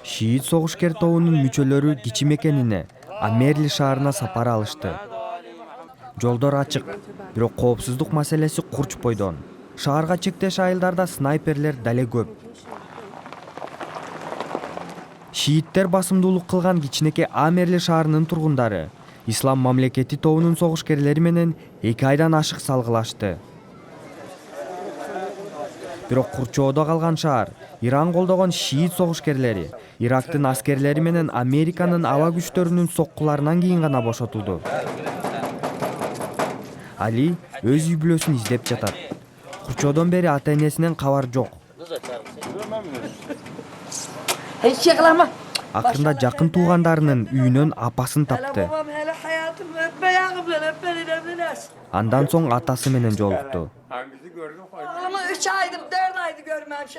Шиит согушкер тобунун мүчөлөрү кичи мекенине, Амерли шаарына сапар алышты. Жолдор ачык, бирок коопсуздук маселеси курч бойдон. Шаарга чектеш айылдарда снайперлер дале көп. Шииттер басымдуулук кылган кичинекей Амерли шаарынын тургундары Ислам мамлекети тобунун согушкерлери менен 2 айдан ашык салгылашты. Бирок курчоодо калган шаар Иран колдогон шиит согушкерлери Ирактын аскерлери менен Американын аба күчтөрүнүн соккуларынан кийин гана бошотулду. Али өз үй бүлөсүн издеп жатат. Курчоодон бери ата-энесинен кабар жок. Акырында жакын туугандарынын үйүнөн апасын тапты. Андан соң атасы менен жолукту.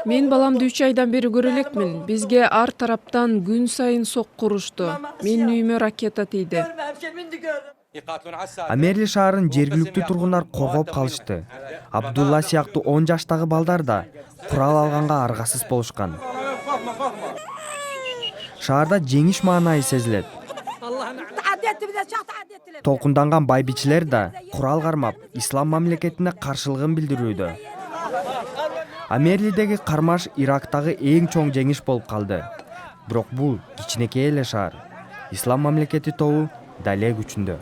Мен баламды 3 айдан бери көрө элекмин. Бизге ар тараптан күн сайын сокку урушту. Менин үйүмө ракета тийди. Амерли шаарын жергиликтүү тургундар коргоп калышты. Абдулла сыяктуу 10 жаштагы балдар да курал алганга аргасыз болушкан. Шаарда жеңиш маанайы сезилет. Толкунданган байбичилер да курал кармап, ислам мамлекетине каршылыгын билдирүүдө. Амерлидеги кармаш Ирактагы эң чоң жеңиш болуп калды. Бирок бул кичинекей эле шаар. Ислам мамлекети тобу дале күчүндө.